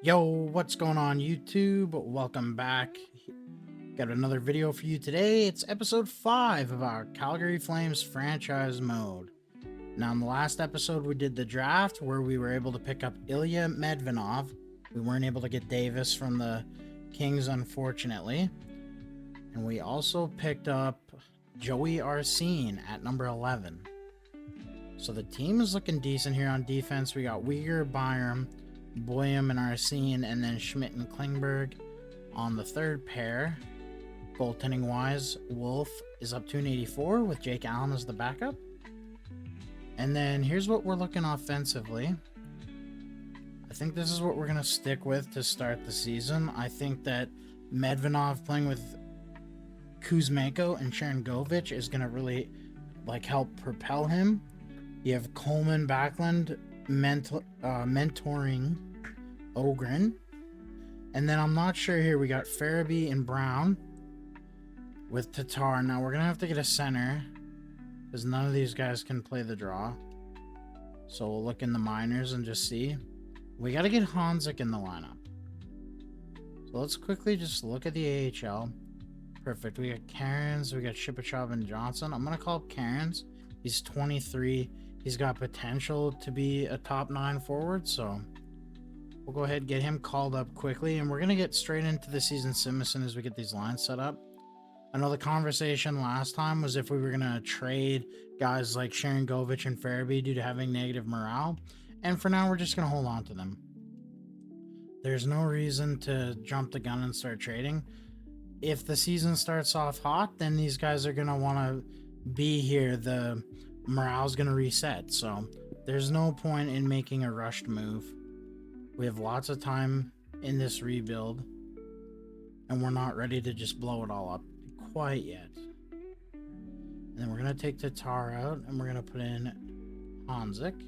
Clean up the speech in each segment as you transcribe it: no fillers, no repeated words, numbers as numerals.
Yo, what's going on YouTube? Welcome back. Got another video for you today. It's episode 5 of our Calgary Flames franchise mode. Now, in the last episode, we did the draft where we were able to pick up Ilya Medvedov. We weren't able to get Davis from the Kings, unfortunately. And we also picked up Joey Arsene at number 11. So the team is looking decent here on defense. We got Uyghur, Byram, Boyum and Arsene, and then Schmidt and Klingberg on the third pair. Goaltending wise, Wolf is up to an 84 with Jake Allen as the backup. And then here's what we're looking offensively. I think this is what we're going to stick with to start the season. I think that Medvedov playing with Kuzmenko and Sharangovich is going to really help propel him. You have Coleman Backlund mentoring Ogren. And then I'm not sure here. We got Farabee and Brown with Tatar. Now we're going to have to get a center because none of these guys can play the draw. So we'll look in the minors and just see. We got to get Hanzik in the lineup. So let's quickly just look at the AHL. Perfect. We got Cairns. We got Shipachyov and Johnson. I'm going to call up Cairns. He's 23. He's got potential to be a top 9 forward, so we'll go ahead and get him called up quickly, and we're going to get straight into the season sim as soon as we get these lines set up. I know the conversation last time was if we were going to trade guys like Sharangovich and Farabee due to having negative morale, and for now we're just going to hold on to them. There's no reason to jump the gun and start trading. If the season starts off hot, then these guys are going to want to be here. The morale's going to reset, so there's no point in making a rushed move. We have lots of time in this rebuild, and we're not ready to just blow it all up quite yet. And then we're going to take Tatar out, and we're going to put in Hanzik.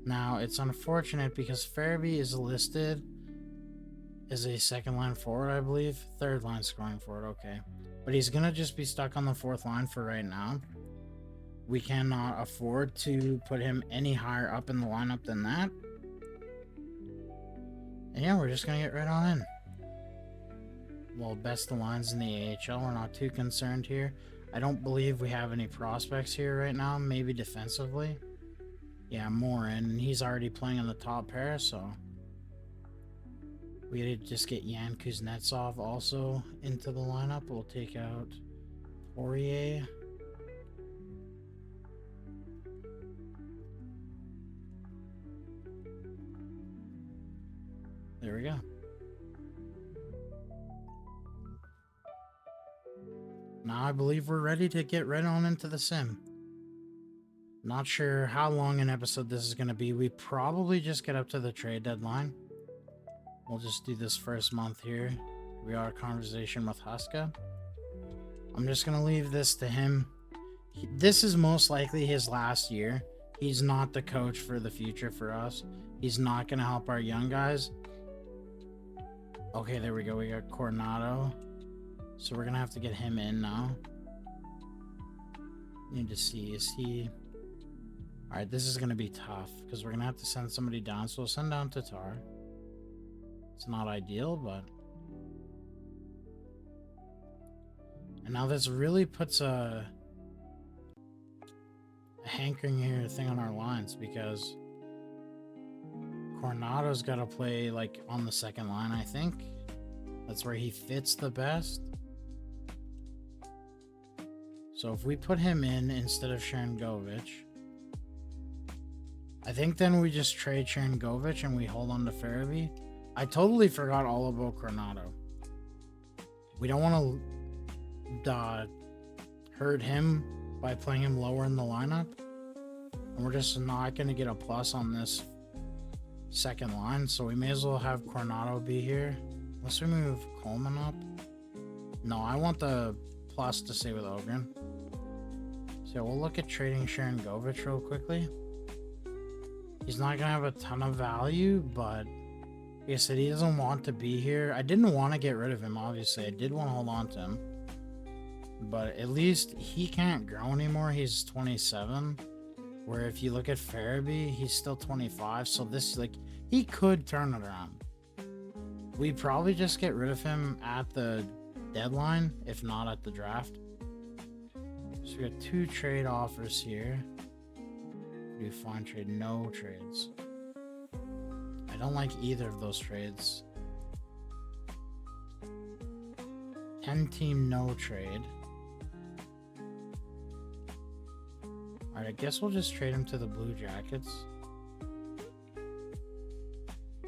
Now, it's unfortunate because Farabee is listed as a second line forward, I believe. Third line scoring forward, okay. But he's going to just be stuck on the fourth line for right now. We cannot afford to put him any higher up in the lineup than that. And yeah, we're just going to get right on in. Well, best of lines in the AHL. We're not too concerned here. I don't believe we have any prospects here right now. Maybe defensively. Yeah, Morin. He's already playing on the top pair, so we gotta just get Yan Kuznetsov also into the lineup. We'll take out Poirier. There we go. Now I believe we're ready to get right on into the sim. Not sure how long an episode this is going to be. We probably just get up to the trade deadline. We'll just do this first month here. We are a conversation with Huska. I'm just going to leave this to him. This is most likely his last year. He's not the coach for the future for us. He's not going to help our young guys. Okay, there we go. We got Coronado. So we're going to have to get him in now. Need to see, is he... Alright, this is going to be tough because we're going to have to send somebody down. So we'll send down Tatar. It's not ideal, but... And now this really puts a hankering here thing on our lines because Coronado's got to play on the second line, I think. That's where he fits the best. So if we put him in instead of Sharangovich, I think then we just trade Sharangovich and we hold on to Farabee. I totally forgot all about Coronado. We don't want to hurt him by playing him lower in the lineup. And we're just not going to get a plus on this second line. So we may as well have Coronado be here. Unless we move Coleman up. No, I want the plus to stay with Ogren. So we'll look at trading Sharangovich real quickly. He's not going to have a ton of value, but like I said, he doesn't want to be here. I didn't want to get rid of him, obviously. I did want to hold on to him. But at least he can't grow anymore. He's 27. Where if you look at Farabee, he's still 25. So this, like, he could turn it around. We probably just get rid of him at the deadline, if not at the draft. So we got 2 trade offers here. Do fine trade, no trades. I don't like either of those trades. 10 team no trade. Alright, I guess we'll just trade him to the Blue Jackets.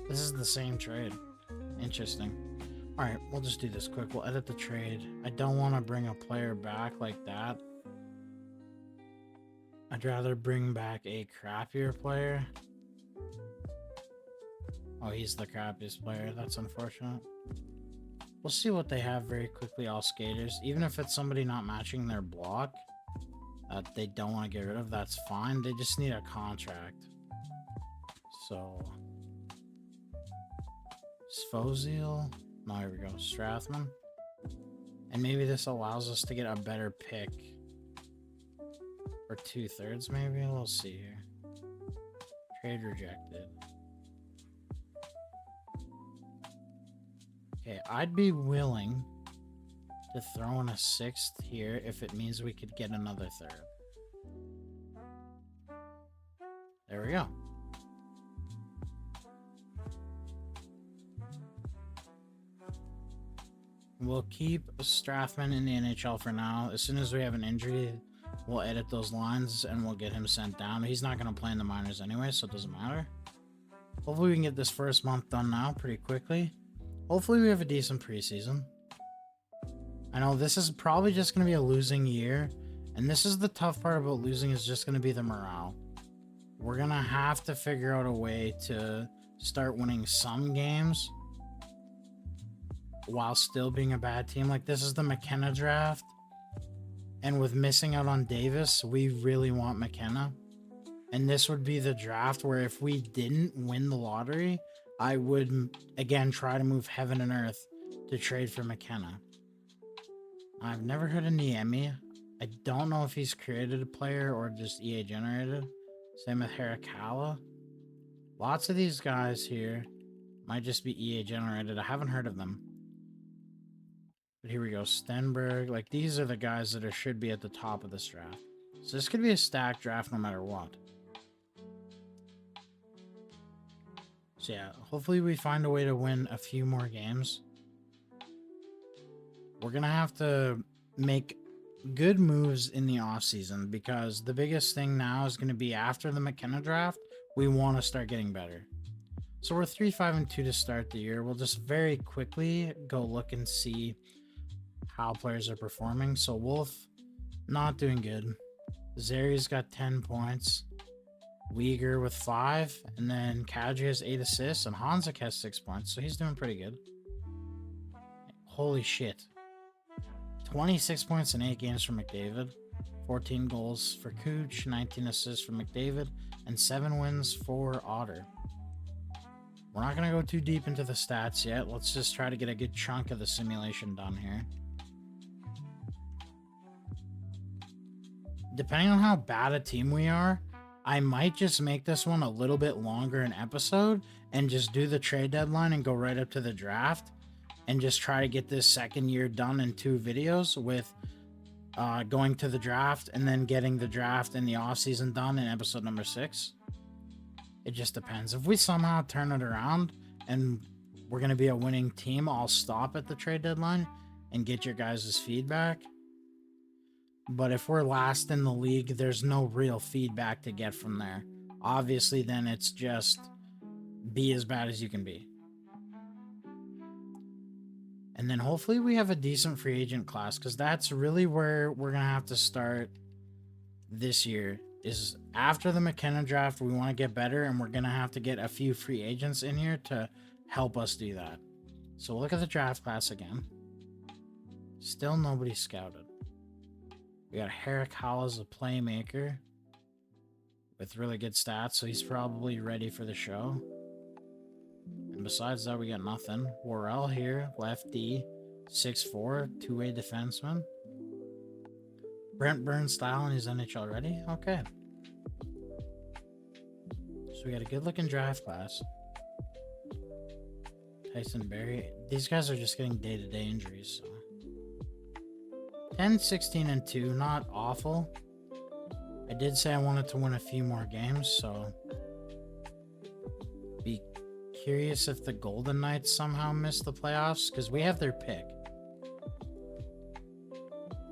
This is the same trade. Interesting. Alright, we'll just do this quick. We'll edit the trade. I don't want to bring a player back like that. I'd rather bring back a crappier player. Oh, he's the crappiest player. That's unfortunate. We'll see what they have very quickly, all skaters. Even if it's somebody not matching their block that they don't want to get rid of, that's fine. They just need a contract. So... Sfoziel. No, here we go. Strathman. And maybe this allows us to get a better pick. Or 2/3 maybe? We'll see here. Trade rejected. Okay, I'd be willing to throw in a 6th here if it means we could get another 3rd. There we go. We'll keep Strathman in the NHL for now. As soon as we have an injury, we'll edit those lines and we'll get him sent down. He's not going to play in the minors anyway, so it doesn't matter. Hopefully we can get this first month done now pretty quickly. Hopefully we have a decent preseason. I know this is probably just going to be a losing year. And this is the tough part about losing, is just going to be the morale. We're going to have to figure out a way to start winning some games while still being a bad team. Like, this is the McKenna draft. And with missing out on Davis, we really want McKenna. And this would be the draft where if we didn't win the lottery, I would, again, try to move heaven and earth to trade for McKenna. I've never heard of Niemi. I don't know if he's created a player or just EA generated. Same with Harakala. Lots of these guys here might just be EA generated. I haven't heard of them. But here we go. Stenberg. Like, these are the guys that should be at the top of this draft. So this could be a stacked draft no matter what. So yeah, hopefully we find a way to win a few more games. We're going to have to make good moves in the offseason, because the biggest thing now is going to be after the McKenna draft, we want to start getting better. So we're 3-5-2 to start the year. We'll just very quickly go look and see how players are performing. So Wolf, not doing good. Zeri's got 10 points. Uyghur with 5. And then Kadri has 8 assists. And Hanzik has 6 points. So he's doing pretty good. Holy shit. 26 points in 8 games for McDavid. 14 goals for Cooch. 19 assists for McDavid. And 7 wins for Otter. We're not going to go too deep into the stats yet. Let's just try to get a good chunk of the simulation done here. Depending on how bad a team we are, I might just make this one a little bit longer an episode and just do the trade deadline and go right up to the draft and just try to get this second year done in 2 videos with going to the draft and then getting the draft and the offseason done in episode number 6. It just depends. If we somehow turn it around and we're going to be a winning team, I'll stop at the trade deadline and get your guys' feedback. But if we're last in the league, there's no real feedback to get from there. Obviously, then it's just be as bad as you can be. And then hopefully we have a decent free agent class, because that's really where we're going to have to start this year. Is after the McKenna draft, we want to get better, and we're going to have to get a few free agents in here to help us do that. So we'll look at the draft class again. Still nobody scouted. We got Herrick Hall as a playmaker with really good stats, so he's probably ready for the show. And besides that, we got nothing. Worrell here, lefty, 6'4", two-way defenseman. Brent Burns style, and he's NHL ready? Okay. So we got a good looking draft class. Tyson Berry. These guys are just getting day-to-day injuries. So 10, 16, and 2. Not awful. I did say I wanted to win a few more games, so be curious if the Golden Knights somehow miss the playoffs, because we have their pick.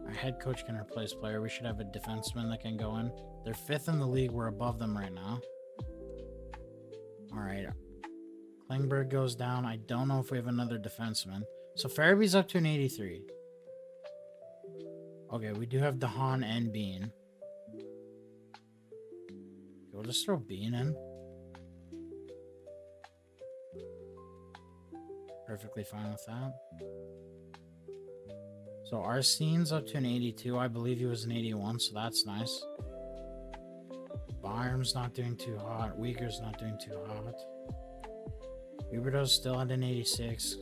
Our head coach can replace player. We should have a defenseman that can go in. They're 5th in the league. We're above them right now. All right. Klingberg goes down. I don't know if we have another defenseman. So Farabee's up to an 83. Okay, we do have DeHaan and Bean. We'll just throw Bean in. Perfectly fine with that. So Arsene's up to an 82. I believe he was an 81, so that's nice. Byram's not doing too hot. Uyghur's not doing too hot. Huberto's still at an 86.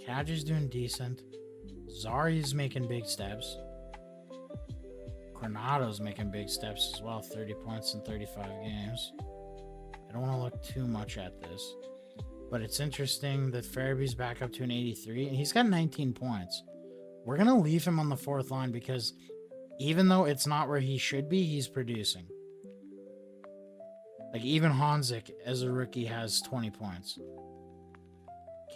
Kadri's doing decent. Zari's making big steps. Coronato's making big steps as well. 30 points in 35 games. I don't want to look too much at this. But it's interesting that Farabee's back up to an 83. And he's got 19 points. We're going to leave him on the 4th line because even though it's not where he should be, he's producing. Like even Hanzik as a rookie has 20 points.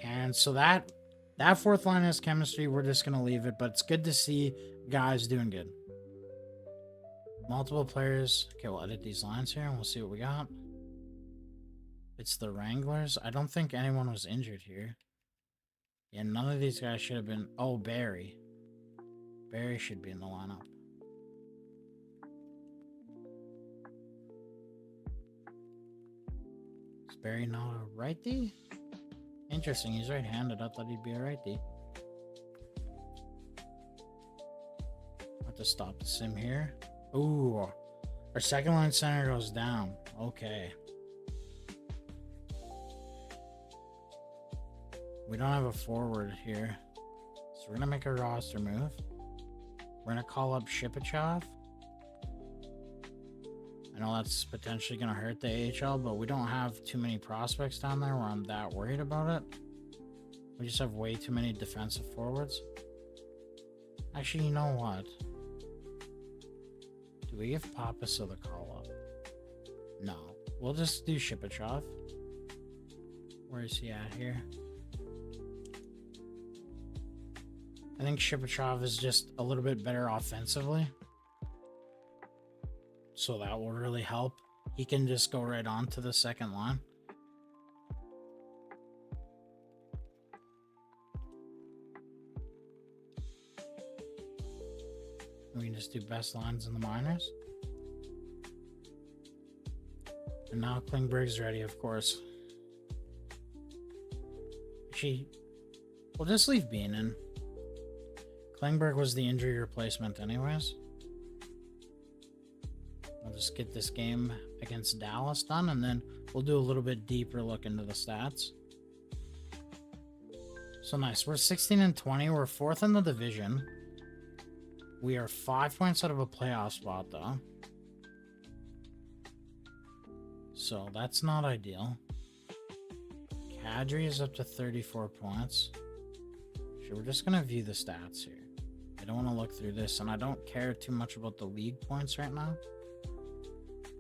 And so that 4th line has chemistry. We're just going to leave it. But it's good to see guys doing good. Multiple players. Okay, we'll edit these lines here and we'll see what we got. It's the Wranglers. I don't think anyone was injured here. Yeah, none of these guys should have been... Oh, Barry. Barry should be in the lineup. Is Barry not a righty? Interesting, he's right-handed. I thought he'd be a righty. I'll have to stop the sim here. Ooh, our second line center goes down. Okay. We don't have a forward here. So we're going to make a roster move. We're going to call up Shipachyov. I know that's potentially going to hurt the AHL, but we don't have too many prospects down there where I'm that worried about it. We just have way too many defensive forwards. Actually, you know what? Do we give Papaso the call up? No. We'll just do Shipachyov. Where is he at here? I think Shipachyov is just a little bit better offensively. So that will really help. He can just go right on to the second line. We can just do best lines in the minors. And now Klingberg's ready, of course. We'll just leave Bean in. Klingberg was the injury replacement anyways. We'll just get this game against Dallas done, and then we'll do a little bit deeper look into the stats. So nice. We're 16 and 20. We're 4th in the division. We are 5 points out of a playoff spot, though. So that's not ideal. Kadri is up to 34 points. Sure, we're just going to view the stats here. I don't want to look through this, and I don't care too much about the league points right now.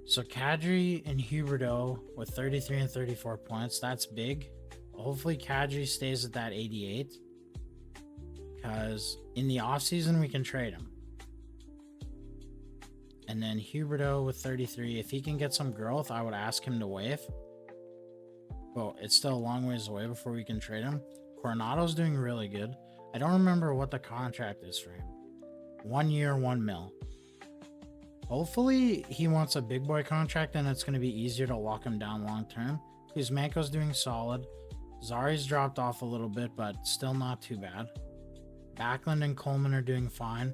So Kadri and Huberto with 33 and 34 points. That's big. Hopefully Kadri stays at that 88. Because in the offseason, we can trade him. And then Huberto with 33. If he can get some growth, I would ask him to waive. But it's still a long ways away before we can trade him. Coronato's doing really good. I don't remember what the contract is for him. 1 year, $1 million. Hopefully he wants a big boy contract and it's going to be easier to lock him down long term. Kuzmenko's doing solid. Zari's dropped off a little bit, but still not too bad. Backlund and Coleman are doing fine.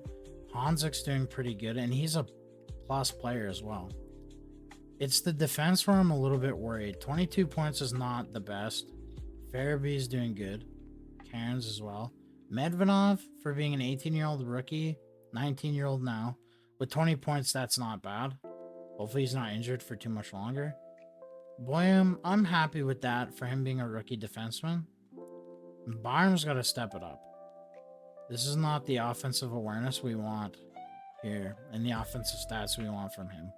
Hanzik's doing pretty good, and he's a plus player as well. It's the defense where I'm a little bit worried. 22 points is not the best. Farabee's doing good. Cairns as well. Medvedov, for being an 18-year-old rookie, 19-year-old now, with 20 points, that's not bad. Hopefully he's not injured for too much longer. Boyum, I'm happy with that for him being a rookie defenseman. Byram's got to step it up. This is not the offensive awareness we want here and the offensive stats we want from him.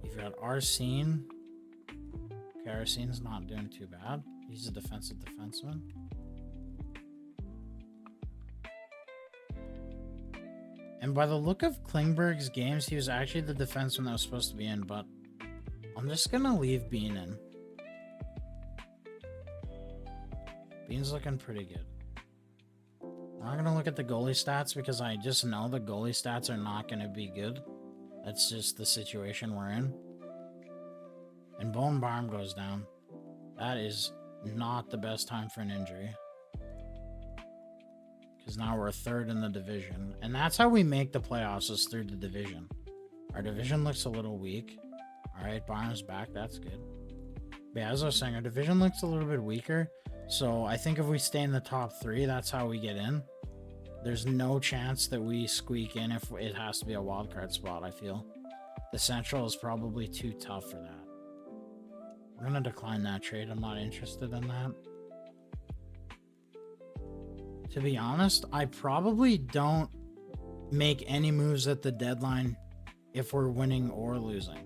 You've got Arsene. Okay, Arsene's not doing too bad. He's a defensive defenseman. And by the look of Klingberg's games, he was actually the defenseman that was supposed to be in, but I'm just going to leave Bean in. Bean's looking pretty good. I'm not going to look at the goalie stats because I just know the goalie stats are not going to be good. That's just the situation we're in. And Bowen Barm goes down. That is not the best time for an injury. Because now we're third in the division. And that's how we make the playoffs, is through the division. Our division looks a little weak. Alright, Barnes back. That's good. But yeah, as I was saying, our division looks a little bit weaker. So I think if we stay in the top 3, that's how we get in. There's no chance that we squeak in if it has to be a wildcard spot, I feel. The Central is probably too tough for that. We're going to decline that trade. I'm not interested in that. To be honest, I probably don't make any moves at the deadline if we're winning or losing.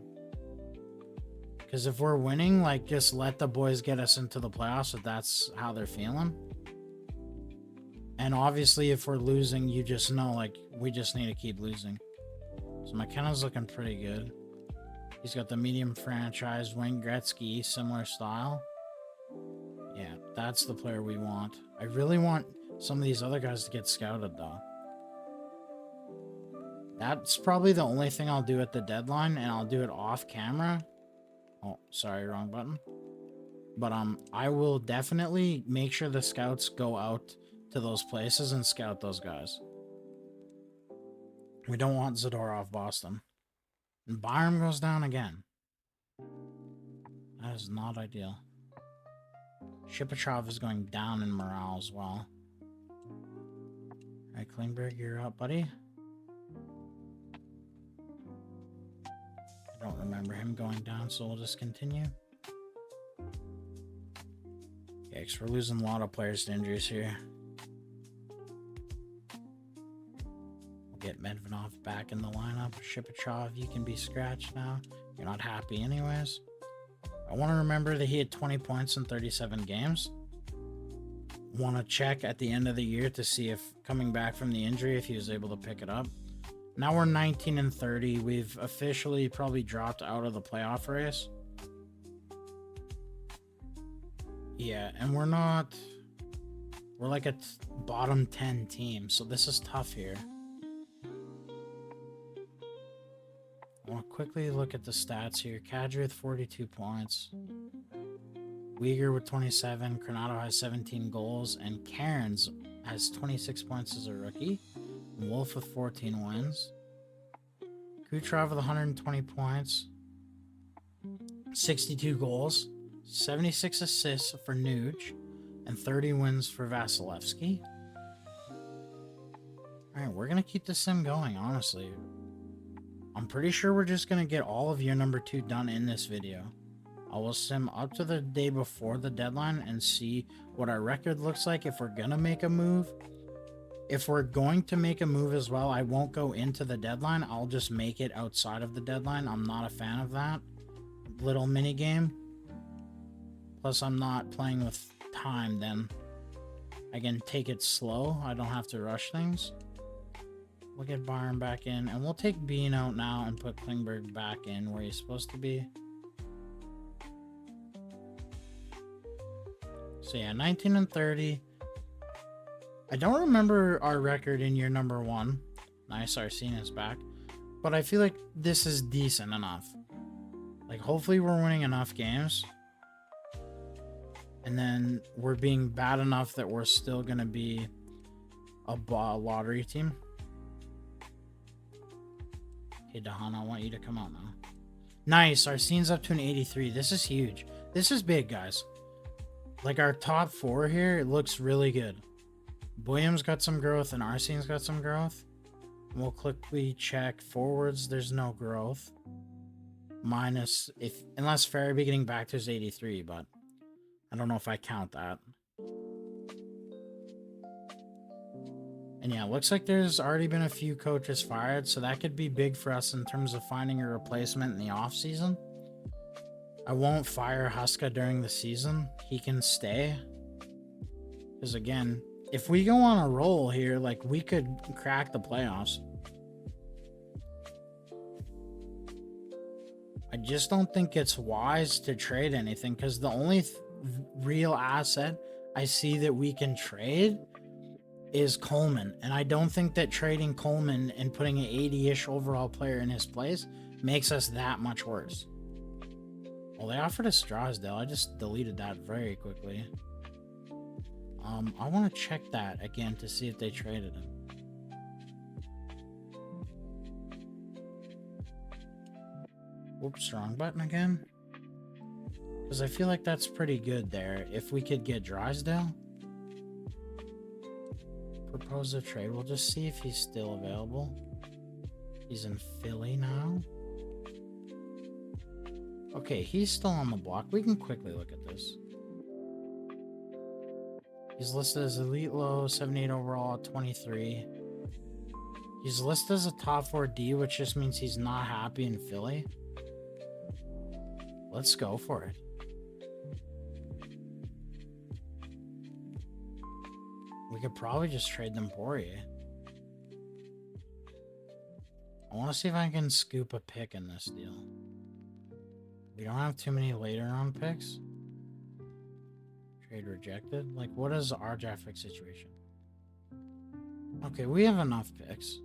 Because if we're winning, like, just let the boys get us into the playoffs if that's how they're feeling. And obviously, if we're losing, you just know, like, we just need to keep losing. So McKenna's looking pretty good. He's got the medium franchise, Wayne Gretzky, similar style. Yeah, that's the player we want. I really want some of these other guys to get scouted, though. That's probably the only thing I'll do at the deadline, and I'll do it off camera. Oh, sorry, wrong button. But I will definitely make sure the scouts go out to those places and scout those guys. We don't want Zadorov Boston. And Byram goes down again. That is not ideal. Shipachyov is going down in morale as well. Alright, Klingberg, you're up, buddy. I don't remember him going down, so we'll just continue. Yikes, we're losing a lot of players to injuries here. We'll get Medvedov back in the lineup. Shipachyov, you can be scratched now. You're not happy anyways. I want to remember that he had 20 points in 37 games. Want to check at the end of the year to see if, coming back from the injury, if he was able to pick it up. Now we're 19 and 30. We've officially probably dropped out of the playoff race. Yeah, and we're like a bottom 10 team, so this is tough here. I want to quickly look at the stats here. Kadri with 42 points. Uyghur with 27. Coronado has 17 goals. And Cairns has 26 points as a rookie. Wolf with 14 wins. Kucherov with 120 points. 62 goals. 76 assists for Nuge. And 30 wins for Vasilevsky. Alright, we're going to keep this sim going, honestly. I'm pretty sure we're just going to get all of year number 2 done in this video. I will sim up to the day before the deadline and see what our record looks like if we're going to make a move. If we're going to make a move as well, I won't go into the deadline. I'll just make it outside of the deadline. I'm not a fan of that little mini game. Plus, I'm not playing with time then. I can take it slow. I don't have to rush things. We'll get Byron back in, and we'll take Bean out now and put Klingberg back in where he's supposed to be. So yeah, 19 and 30. I don't remember our record in year number 1. Nice, Arsena's back. But I feel like this is decent enough. Like, hopefully we're winning enough games. And then we're being bad enough that we're still going to be a lottery team. Okay, Dahan, I want you to come out now. Nice, Arsene's up to an 83. This is huge. This is big, guys. Like, our top 4 here, it looks really good. Williams got some growth and Arsene's got some growth. We'll quickly check forwards. There's no growth. minus unless Farabee getting back to his 83, but I don't know if I count that. And yeah, it looks like there's already been a few coaches fired, so that could be big for us in terms of finding a replacement in the off season. I won't fire Huska during the season. He can stay. Because again, if we go on a roll here, like, we could crack the playoffs. I just don't think it's wise to trade anything, because the only real asset I see that we can trade is Coleman. And I don't think that trading Coleman and putting an 80-ish overall player in his place makes us that much worse. Well, they offered us Drysdale. I just deleted that very quickly. I want to check that again to see if they traded him. Whoops, wrong button again. Because I feel like that's pretty good there. If we could get Drysdale. Propose a trade. We'll just see if he's still available. He's in Philly now. Okay, he's still on the block. We can quickly look at this. He's listed as elite low, 78 overall, 23. He's listed as a top 4D, which just means he's not happy in Philly. Let's go for it. We could probably just trade them for you. I want to see if I can scoop a pick in this deal. We don't have too many later round picks. Trade rejected. Like, what is our draft pick situation? Okay, we have enough picks.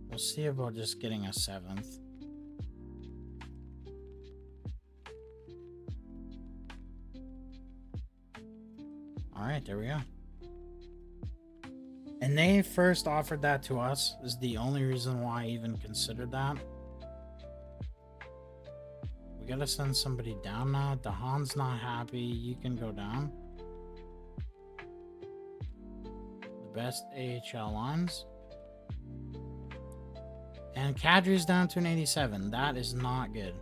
We'll see about just getting a 7th. Alright, there we go. And they first offered that to us. Is the only reason why I even considered that. We gotta send somebody down now. Dahan's not happy. You can go down. The best AHL lines. And Kadri's down to an 87. That is not good.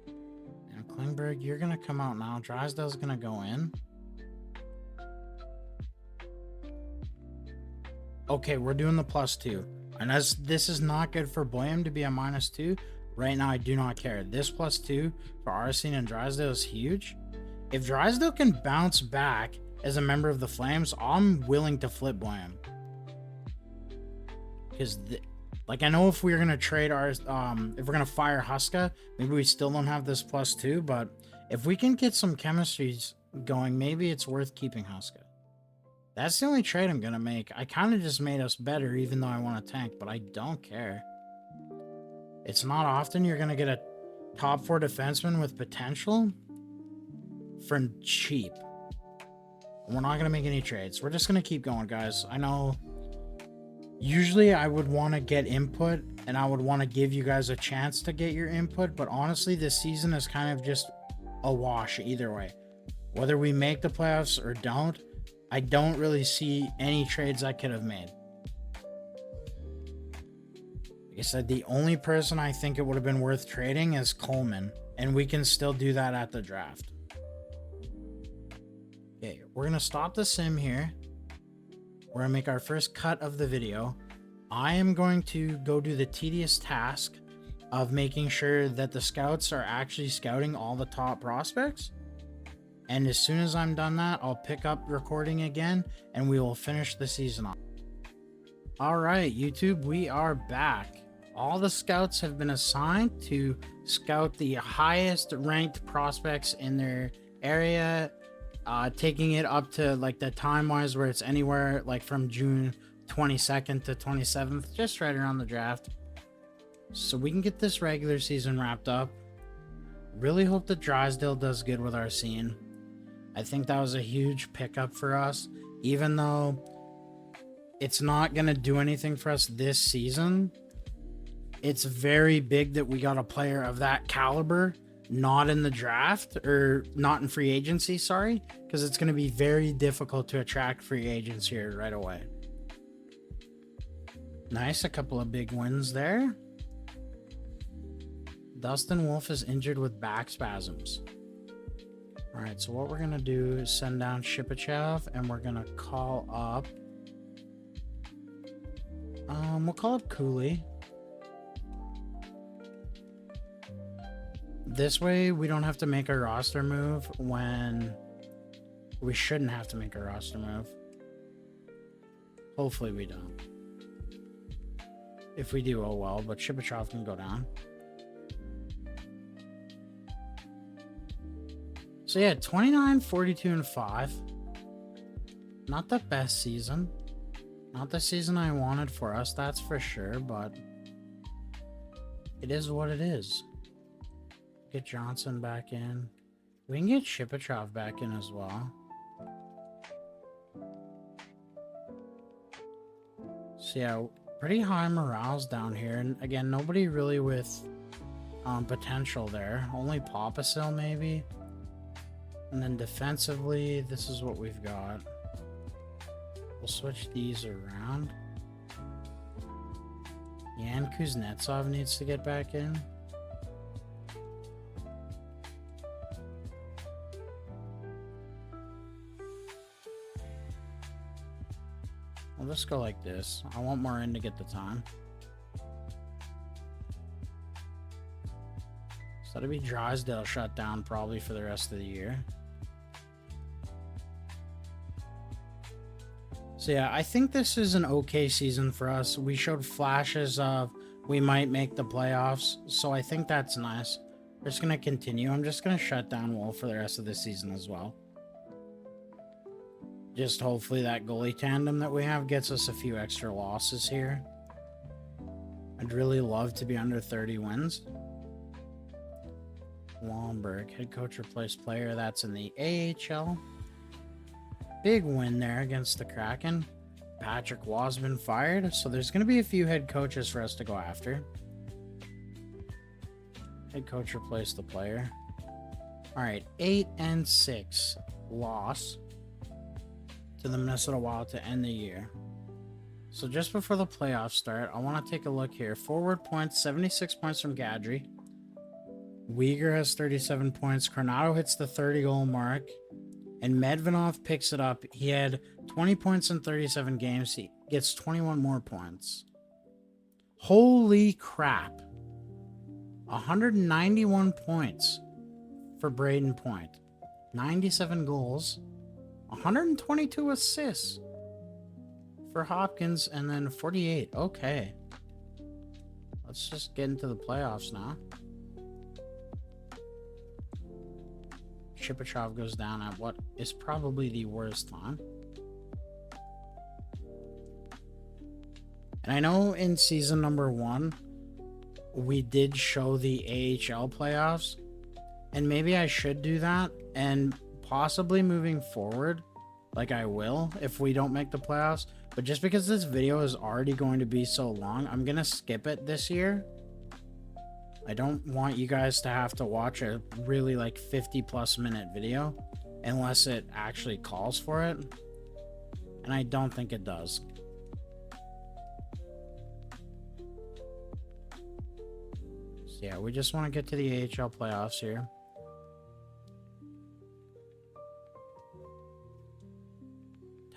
And Klingberg, you're gonna come out now. Drysdale's gonna go in. Okay, we're doing the +2. And as this is not good for Boyum to be a -2, right now I do not care. This +2 for Arsene and Drysdale is huge. If Drysdale can bounce back as a member of the Flames, I'm willing to flip Boyum. Because, like, I know if we're going to trade our, if we're going to fire Huska, maybe we still don't have this +2, but if we can get some chemistries going, maybe it's worth keeping Huska. That's the only trade I'm going to make. I kind of just made us better, even though I want to tank, but I don't care. It's not often you're going to get a top 4 defenseman with potential for cheap. We're not going to make any trades. We're just going to keep going, guys. I know usually I would want to get input, and I would want to give you guys a chance to get your input, but honestly, this season is kind of just a wash either way. Whether we make the playoffs or don't, I don't really see any trades I could have made. Like I said, the only person I think it would have been worth trading is Coleman, and we can still do that at the draft. Okay, we're going to stop the sim here. We're going to make our first cut of the video. I am going to go do the tedious task of making sure that the scouts are actually scouting all the top prospects. And as soon as I'm done that, I'll pick up recording again and we will finish the season off. All right, YouTube, we are back. All the scouts have been assigned to scout the highest ranked prospects in their area, taking it up to like the time wise where it's anywhere like from June 22nd to 27th, just right around the draft. So we can get this regular season wrapped up. Really hope that Drysdale does good with our scene. I think that was a huge pickup for us, even though it's not going to do anything for us this season. It's very big that we got a player of that caliber not in the draft, or not in free agency, sorry, because it's going to be very difficult to attract free agents here right away. Nice, a couple of big wins there. Dustin Wolf is injured with back spasms. Alright, so what we're going to do is send down Shipachev, and we're going to call up... we'll call up Cooley. This way, we don't have to make a roster move when we shouldn't have to make a roster move. Hopefully we don't. If we do, oh well, but Shipachev can go down. So yeah, 29, 42, and 5. Not the best season. Not the season I wanted for us, that's for sure, but it is what it is. Get Johnson back in. We can get Shipachev back in as well. So yeah, pretty high morales down here. And again, nobody really with potential there. Only Papasil maybe. And then defensively, this is what we've got. We'll switch these around. Yan Kuznetsov needs to get back in. I'll just go like this. I want Morin to get the time. So that'll be Drysdale shut down probably for the rest of the year. So yeah, I think this is an okay season for us. We showed flashes of we might make the playoffs, so I think that's nice. We're just going to continue. I'm just going to shut down Wolf for the rest of the season as well. Just hopefully that goalie tandem that we have gets us a few extra losses here. I'd really love to be under 30 wins. Lomberg, head coach replaced player. That's in the AHL. Big win there against the Kraken. Patrick Waugh's been fired, so there's going to be a few head coaches for us to go after. Head coach replaced the player. All right, 8-6 loss to the Minnesota Wild to end the year. So just before the playoffs start, I want to take a look here. Forward points, 76 points from Gadry. Uyghur has 37 points. Coronado hits the 30-goal mark. And Medvedov picks it up. He had 20 points in 37 games. He gets 21 more points. Holy crap. 191 points for Braden Point. 97 goals. 122 assists for Hopkins, and then 48. Okay. Let's just get into the playoffs now. Shipachev goes down at what is probably the worst time. And I know in season number 1, we did show the AHL playoffs, and maybe I should do that, and possibly moving forward, like I will if we don't make the playoffs. But just because this video is already going to be so long, I'm gonna skip it this year. I don't want you guys to have to watch a really like 50+ minute video unless it actually calls for it, and I don't think it does. So yeah, we just want to get to the AHL playoffs here.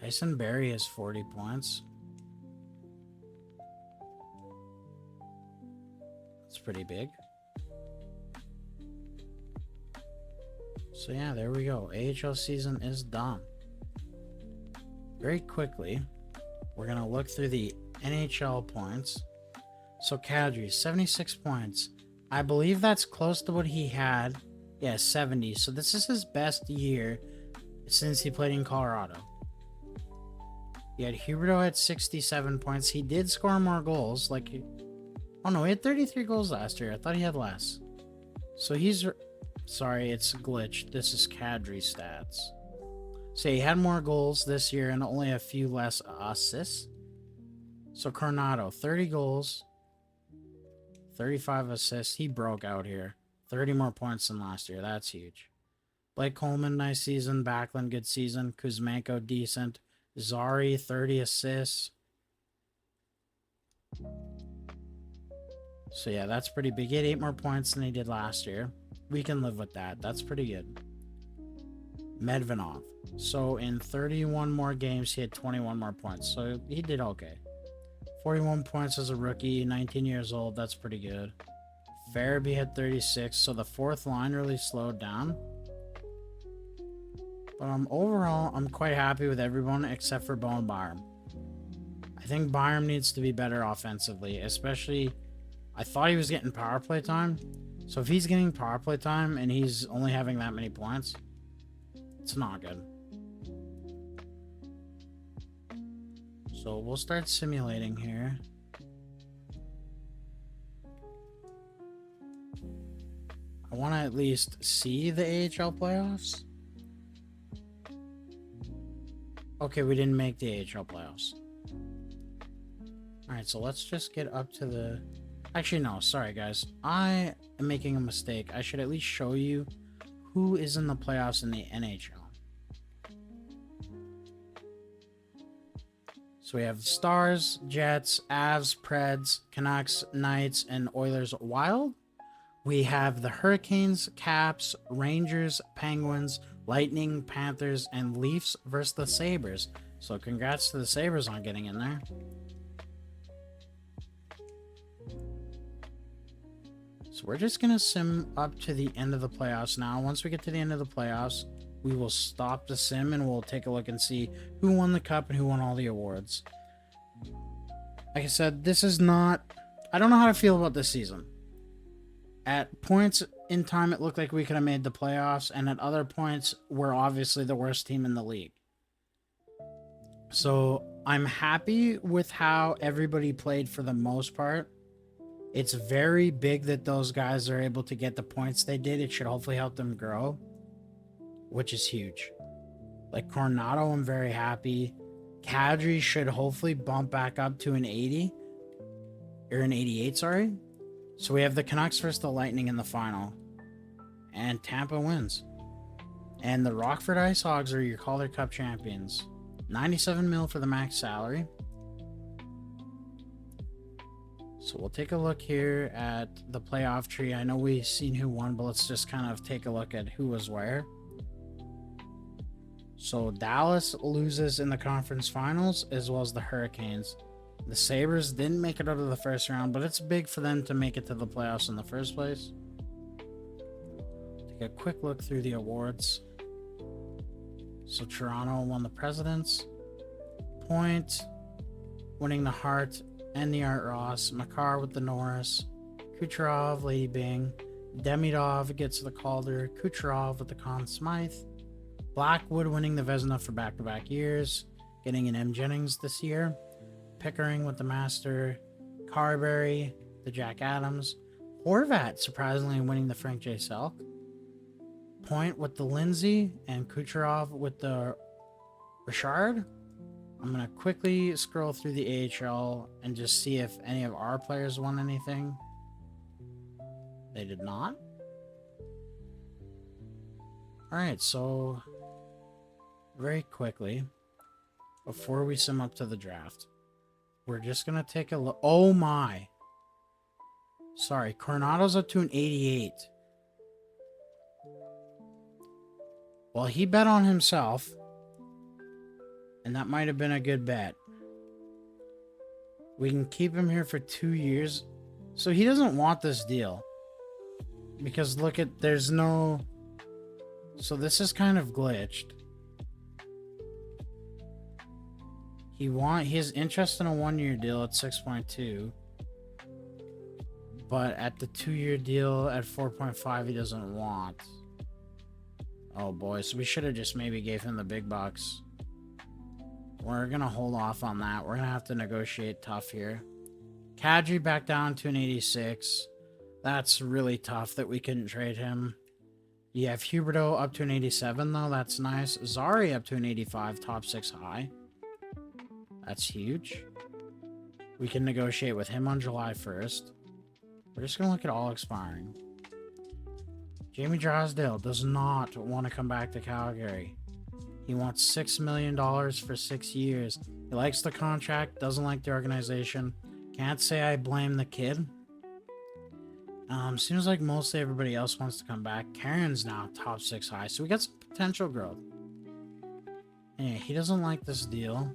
Tyson Barrie has 40 points. That's pretty big. So yeah, there we go. AHL season is done. Very quickly, we're going to look through the NHL points. So Kadri, 76 points. I believe that's close to what he had. Yeah, 70. So this is his best year since he played in Colorado. He had Huberdeau at 67 points. He did score more goals. Like, oh no, he had 33 goals last year. I thought he had less. So he's... Sorry, it's glitched. This is Kadri stats. So he had more goals this year and only a few less assists. So Coronado, 30 goals, 35 assists. He broke out here. 30 more points than last year. That's huge. Blake Coleman, nice season. Backlund, good season. Kuzmenko, decent. Zari, 30 assists. So yeah, that's pretty big. He had 8 more points than he did last year. We can live with that. That's pretty good. Medvinov. So in 31 more games, he had 21 more points. So he did okay. 41 points as a rookie, 19 years old. That's pretty good. Farabee had 36. So the fourth line really slowed down. But overall, I'm quite happy with everyone except for Bowen Byram. I think Byram needs to be better offensively, especially I thought he was getting power play time. So if he's getting power play time and he's only having that many points, it's not good. So we'll start simulating here. I want to at least see the AHL playoffs. Okay, we didn't make the AHL playoffs. Alright, so let's just get up to the... Actually, no, sorry guys. I am making a mistake. I should at least show you who is in the playoffs in the NHL. So we have Stars, Jets, Avs, Preds, Canucks, Knights, and Oilers Wild. We have the Hurricanes, Caps, Rangers, Penguins, Lightning, Panthers, and Leafs versus the Sabres. So congrats to the Sabres on getting in there. So we're just going to sim up to the end of the playoffs now. Once we get to the end of the playoffs, we will stop the sim and we'll take a look and see who won the cup and who won all the awards. Like I said, this is not... I don't know how to feel about this season. At points in time, it looked like we could have made the playoffs, and at other points, we're obviously the worst team in the league. So I'm happy with how everybody played for the most part. It's very big that those guys are able to get the points they did. It should hopefully help them grow, which is huge. Like Coronado, I'm very happy. Kadri should hopefully bump back up to an 80. Or an 88, sorry. So we have the Canucks versus the Lightning in the final. And Tampa wins. And the Rockford Ice Hogs are your Calder Cup champions. 97 mil for the max salary. So we'll take a look here at the playoff tree. I know we've seen who won, but let's just kind of take a look at who was where. So Dallas loses in the conference finals, as well as the Hurricanes. The Sabres didn't make it out of the first round, but it's big for them to make it to the playoffs in the first place. Take a quick look through the awards. So Toronto won the Presidents. Point, winning the Hart and the Art Ross. Makar with the Norris. Kucherov, Lady Bing. Demidov gets the Calder. Kucherov with the Conn Smythe. Blackwood winning the Vezina for back-to-back years. Getting an M. Jennings this year. Pickering with the Master, Carberry, the Jack Adams, Horvat surprisingly winning the Frank J. Selk, Point with the Lindsay, and Kucherov with the Richard. I'm going to quickly scroll through the AHL and just see if any of our players won anything. They did not. Alright, so very quickly, before we sim up to the draft, we're just going to take a look. Oh my. Sorry, Coronado's up to an 88. Well, he bet on himself. And that might have been a good bet. We can keep him here for 2 years. So he doesn't want this deal. Because look at, there's no... So this is kind of glitched. His interest in a 1-year deal at 6.2, but at the 2-year deal at 4.5 he doesn't want. Oh boy, so we should have just maybe gave him the big bucks. We're gonna hold off on that. We're gonna have to negotiate tough here. Kadri back down to an 86. That's really tough that we couldn't trade him. You have Huberdeau up to an 87 though. That's nice. Zari up to an 85, top 6 high. That's huge. We can negotiate with him on July 1st. We're just going to look at all expiring. Jamie Drysdale does not want to come back to Calgary. He wants $6 million for 6 years. He likes the contract, doesn't like the organization. Can't say I blame the kid. Seems like mostly everybody else wants to come back. Karen's now top 6 high, so we got some potential growth. Yeah, he doesn't like this deal.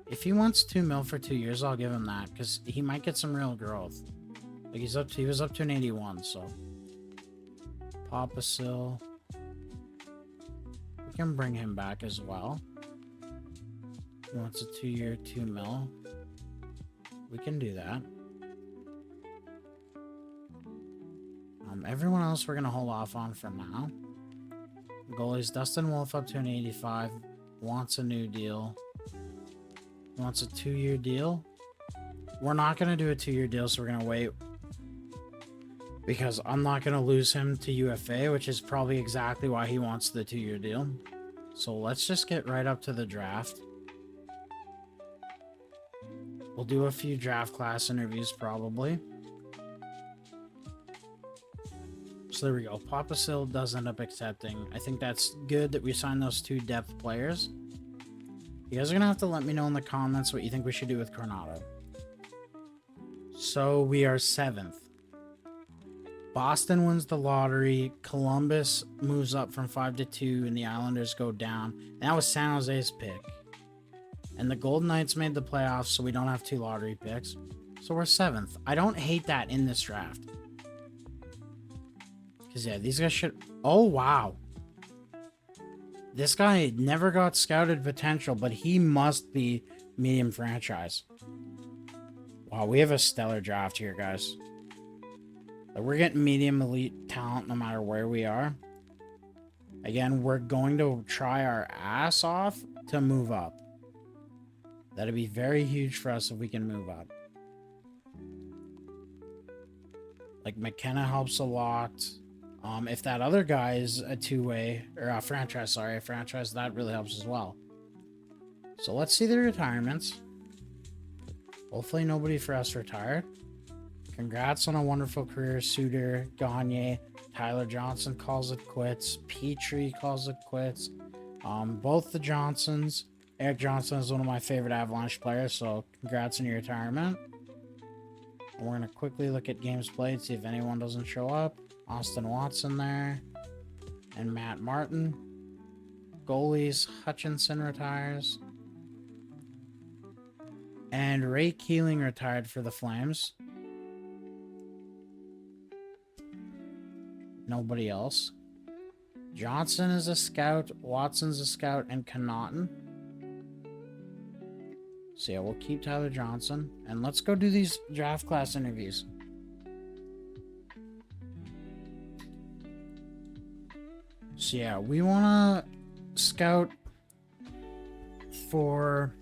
If he wants 2 mil for 2 years, I'll give him that, because he might get some real growth. Like he was up to an 81, so Papasil. We can bring him back as well. He wants a 2-year, 2 mil. We can do that. Everyone else we're gonna hold off on for now. Goalies, Dustin Wolf up to an 85. Wants a new deal. He wants a 2-year deal. We're not gonna do a 2-year deal, so we're gonna wait. Because I'm not gonna lose him to UFA, which is probably exactly why he wants the 2-year deal. So let's just get right up to the draft. We'll do a few draft class interviews probably. So there we go. Papasil does end up accepting. I think that's good that we signed those 2 depth players. You guys are going to have to let me know in the comments what you think we should do with Coronado. So we are 7th. Boston wins the lottery. Columbus moves up from 5 to 2, and the Islanders go down. And that was San Jose's pick. And the Golden Knights made the playoffs, so we don't have 2 lottery picks. So we're 7th. I don't hate that in this draft. Because, yeah, these guys should... Oh, wow. This guy never got scouted potential, but he must be medium franchise. Wow, we have a stellar draft here, guys. Like, we're getting medium elite talent no matter where we are. Again, we're going to try our ass off to move up. That'd be very huge for us if we can move up. Like, McKenna helps a lot. If that other guy is a 2-way, or a franchise, that really helps as well. So let's see the retirements. Hopefully nobody for us retired. Congrats on a wonderful career, Suter, Gagne, Tyler Johnson calls it quits. Petrie calls it quits. Both the Johnsons. Eric Johnson is one of my favorite Avalanche players, so congrats on your retirement. And we're going to quickly look at games played, see if anyone doesn't show up. Austin Watson there. And Matt Martin. Goalies, Hutchinson retires. And Ray Keeling retired for the Flames. Nobody else. Johnson is a scout, Watson's a scout, and Connaughton. So yeah, we'll keep Tyler Johnson. And let's go do these draft class interviews. So yeah, we want to scout for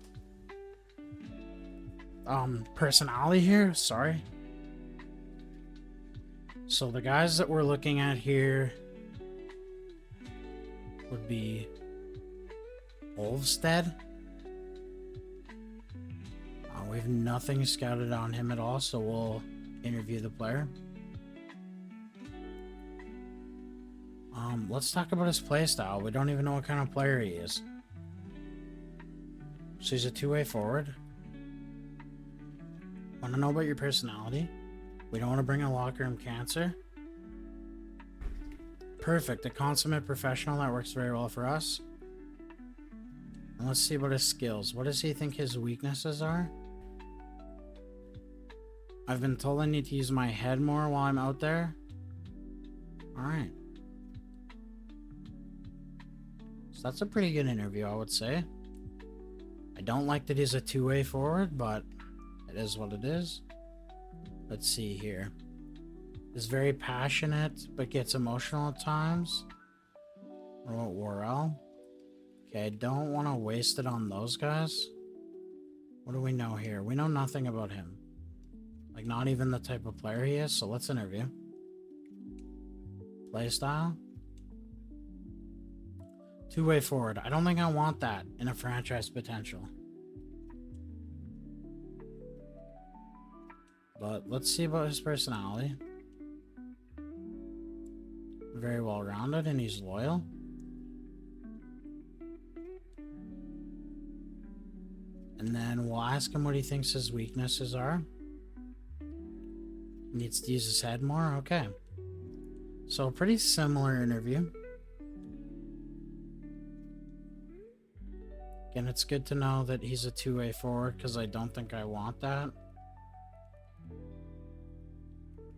personality here. Sorry. So the guys that we're looking at here would be Olvstead. We have nothing scouted on him at all, so we'll interview the player. Let's talk about his play style. We don't even know what kind of player he is. So he's a 2-way forward. Want to know about your personality? We don't want to bring a locker room cancer. Perfect. A consummate professional. That works very well for us. And let's see about his skills. What does he think his weaknesses are? I've been told I need to use my head more while I'm out there. Alright. So that's a pretty good interview, I would say. I don't like that he's a 2-way forward, but it is what it is. Let's see here. Is very passionate, but gets emotional at times. What about Worrell? Okay, I don't want to waste it on those guys. What do we know here? We know nothing about him. Like, not even the type of player he is, so let's interview. Playstyle. 2-way forward. I don't think I want that in a franchise potential. But let's see about his personality. Very well rounded, and he's loyal. And then we'll ask him what he thinks his weaknesses are. Needs to use his head more? Okay. So a pretty similar interview. Again, it's good to know that he's a two-way forward because I don't think I want that.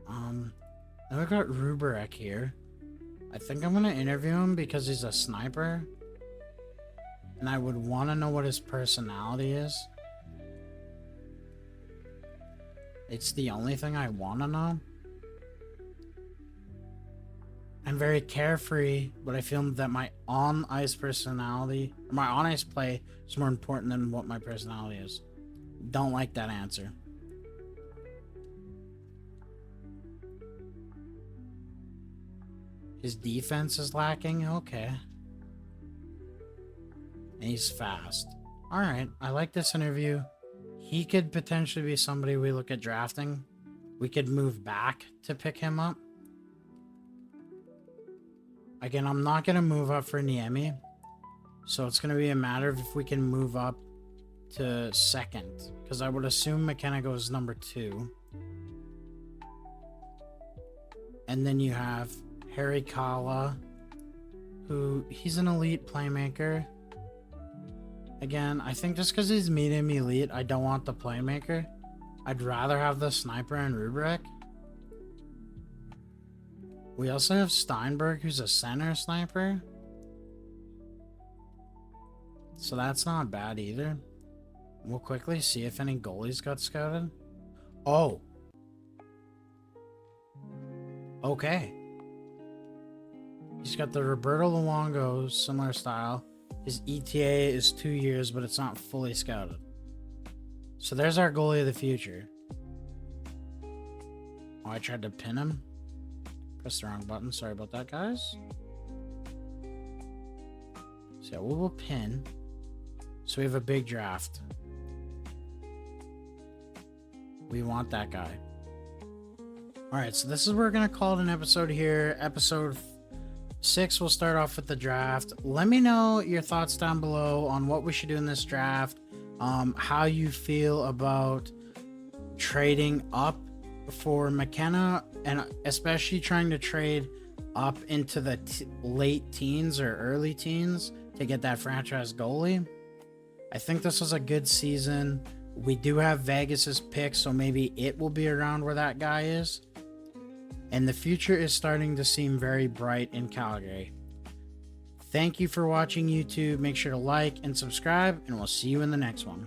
Then we've got Ruberek here. I think I'm going to interview him because he's a sniper. And I would want to know what his personality is. It's the only thing I want to know. I'm very carefree, but I feel that my on-ice personality, or my on-ice play, is more important than what my personality is. Don't like that answer. His defense is lacking? Okay. And he's fast. Alright, I like this interview. He could potentially be somebody we look at drafting. We could move back to pick him up. Again, I'm not going to move up for Niemi. So it's going to be a matter of if we can move up to second. Because I would assume McKenna goes number 2. And then you have Harry Kala, who he's an elite playmaker. Again, I think just because he's medium elite, I don't want the playmaker. I'd rather have the sniper and Ruberek. We also have Steinberg, who's a center sniper. So that's not bad either. We'll quickly see if any goalies got scouted. Oh. Okay. He's got the Roberto Luongo, similar style. His ETA is 2 years, but it's not fully scouted. So there's our goalie of the future. Oh, I tried to pin him. Pressed the wrong button. Sorry about that, guys. So yeah, we will pin. So we have a big draft. We want that guy. Alright, so this is where we're going to call it an episode here. Episode 6, we'll start off with the draft. Let me know your thoughts down below on what we should do in this draft. How you feel about trading up for McKenna, and especially trying to trade up into the late teens or early teens to get that franchise goalie. I think this was a good season. We do have Vegas's pick, so maybe it will be around where that guy is. And the future is starting to seem very bright in Calgary. Thank you for watching, YouTube. Make sure to like and subscribe, and we'll see you in the next one.